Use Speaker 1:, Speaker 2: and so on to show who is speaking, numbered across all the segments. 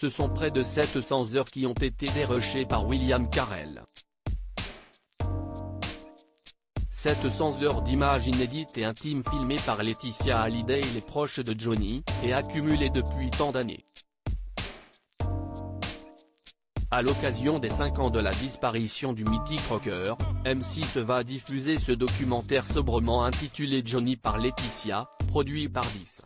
Speaker 1: ce sont près de 700 heures qui ont été dérushées par William Carell. 700 heures d'images inédites et intimes filmées par Laetitia Hallyday et les proches de Johnny, et accumulées depuis tant d'années. À l'occasion des 5 ans de la disparition du mythique rocker, M6 va diffuser ce documentaire sobrement intitulé Johnny par Laetitia, produit par 10.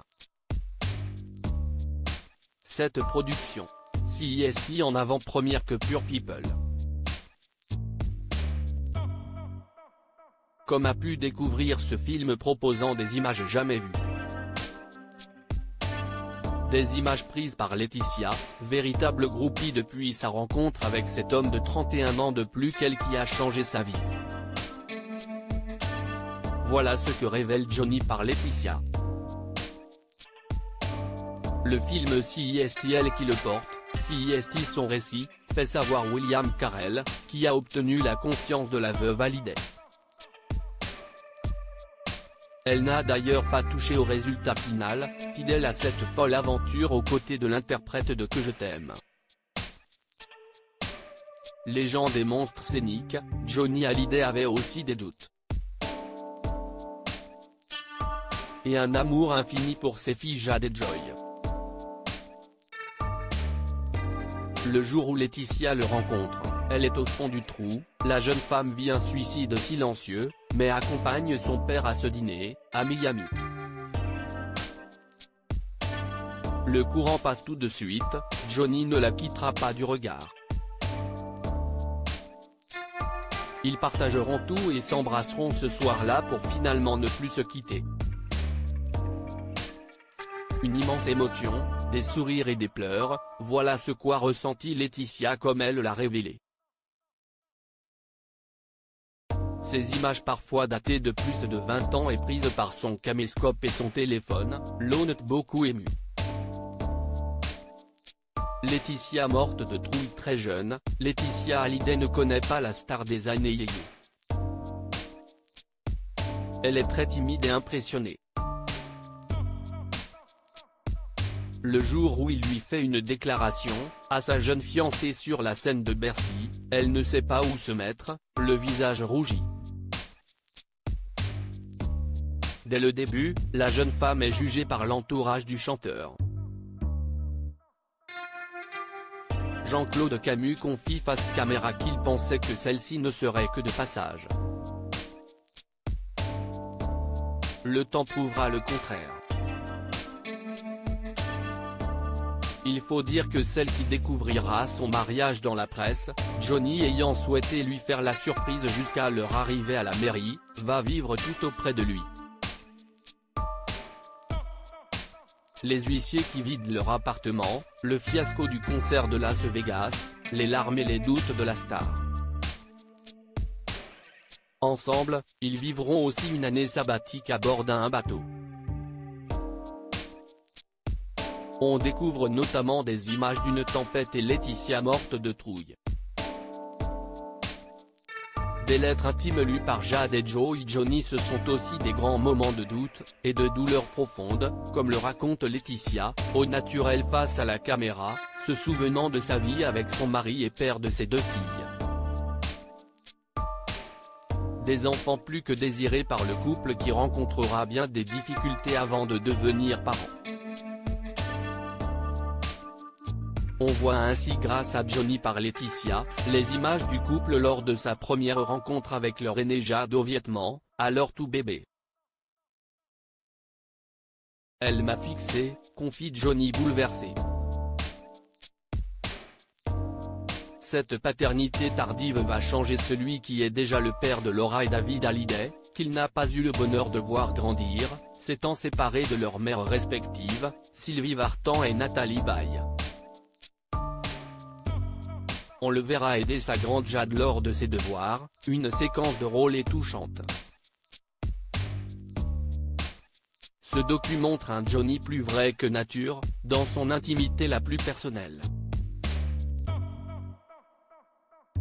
Speaker 1: Cette production, CIST en avant-première que Pure People. Comme a pu découvrir ce film proposant des images jamais vues. Des images prises par Laetitia, véritable groupie depuis sa rencontre avec cet homme de 31 ans de plus qu'elle qui a changé sa vie. Voilà ce que révèle Johnny par Laetitia. Le film CIST elle qui le porte, CIST son récit, fait savoir William Carell, qui a obtenu la confiance de la veuve Hallyday. Elle n'a d'ailleurs pas touché au résultat final, fidèle à cette folle aventure aux côtés de l'interprète de Que je t'aime. Légende des monstres scéniques, Johnny Hallyday avait aussi des doutes. Et un amour infini pour ses filles Jade et Joy. Le jour où Laetitia le rencontre, elle est au fond du trou, la jeune femme vit un suicide silencieux, mais accompagne son père à ce dîner, à Miami. Le courant passe tout de suite, Johnny ne la quittera pas du regard. Ils partageront tout et s'embrasseront ce soir-là pour finalement ne plus se quitter. Une immense émotion, des sourires et des pleurs, voilà ce qu'a ressenti Laetitia comme elle l'a révélé. Ces images parfois datées de plus de 20 ans et prises par son caméscope et son téléphone, l'ont beaucoup émue. Laetitia morte de trouille très jeune, Laetitia Hallyday ne connaît pas la star des années yéyé. Elle est très timide et impressionnée. Le jour où il lui fait une déclaration, à sa jeune fiancée sur la scène de Bercy, elle ne sait pas où se mettre, le visage rougi. Dès le début, la jeune femme est jugée par l'entourage du chanteur. Jean-Claude Camus confie face caméra qu'il pensait que celle-ci ne serait que de passage. Le temps prouvera le contraire. Il faut dire que celle qui découvrira son mariage dans la presse, Johnny ayant souhaité lui faire la surprise jusqu'à leur arrivée à la mairie, va vivre tout auprès de lui. Les huissiers qui vident leur appartement, le fiasco du concert de Las Vegas, les larmes et les doutes de la star. Ensemble, ils vivront aussi une année sabbatique à bord d'un bateau. On découvre notamment des images d'une tempête et Laetitia morte de trouille. Des lettres intimes lues par Jade et Johnny, ce sont aussi des grands moments de doute, et de douleur profonde, comme le raconte Laetitia, au naturel face à la caméra, se souvenant de sa vie avec son mari et père de ses 2 filles. Des enfants plus que désirés par le couple qui rencontrera bien des difficultés avant de devenir parents. On voit ainsi grâce à Johnny par Laetitia, les images du couple lors de sa première rencontre avec leur aîné Jade au Vietnam, alors tout bébé. Elle m'a fixé, confie Johnny bouleversé. Cette paternité tardive va changer celui qui est déjà le père de Laura et David Hallyday, qu'il n'a pas eu le bonheur de voir grandir, s'étant séparés de leurs mères respectives, Sylvie Vartan et Nathalie Baye. On le verra aider sa grande Jade lors de ses devoirs, une séquence de rôle est touchante. Ce docu montre un Johnny plus vrai que nature, dans son intimité la plus personnelle.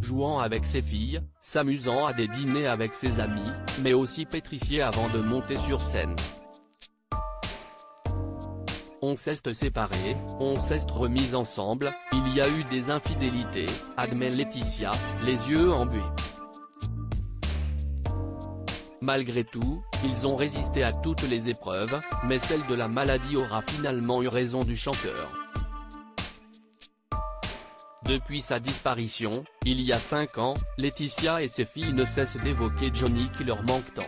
Speaker 1: Jouant avec ses filles, s'amusant à des dîners avec ses amis, mais aussi pétrifié avant de monter sur scène. on s'est séparés, on s'est remis ensemble, il y a eu des infidélités, admet Laetitia, les yeux embués. Malgré tout, ils ont résisté à toutes les épreuves, mais celle de la maladie aura finalement eu raison du chanteur. Depuis sa disparition, il y a 5 ans, Laetitia et ses filles ne cessent d'évoquer Johnny qui leur manque tant.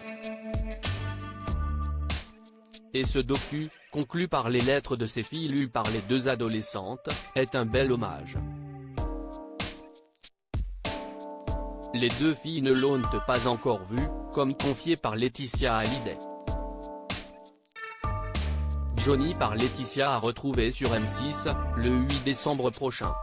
Speaker 1: Et ce docu, conclu par les lettres de ses filles lues par les 2 adolescentes, est un bel hommage. Les 2 filles ne l'ont pas encore vu, comme confié par Laetitia Hallyday. Johnny par Laetitia à retrouver sur M6, le 8 décembre prochain.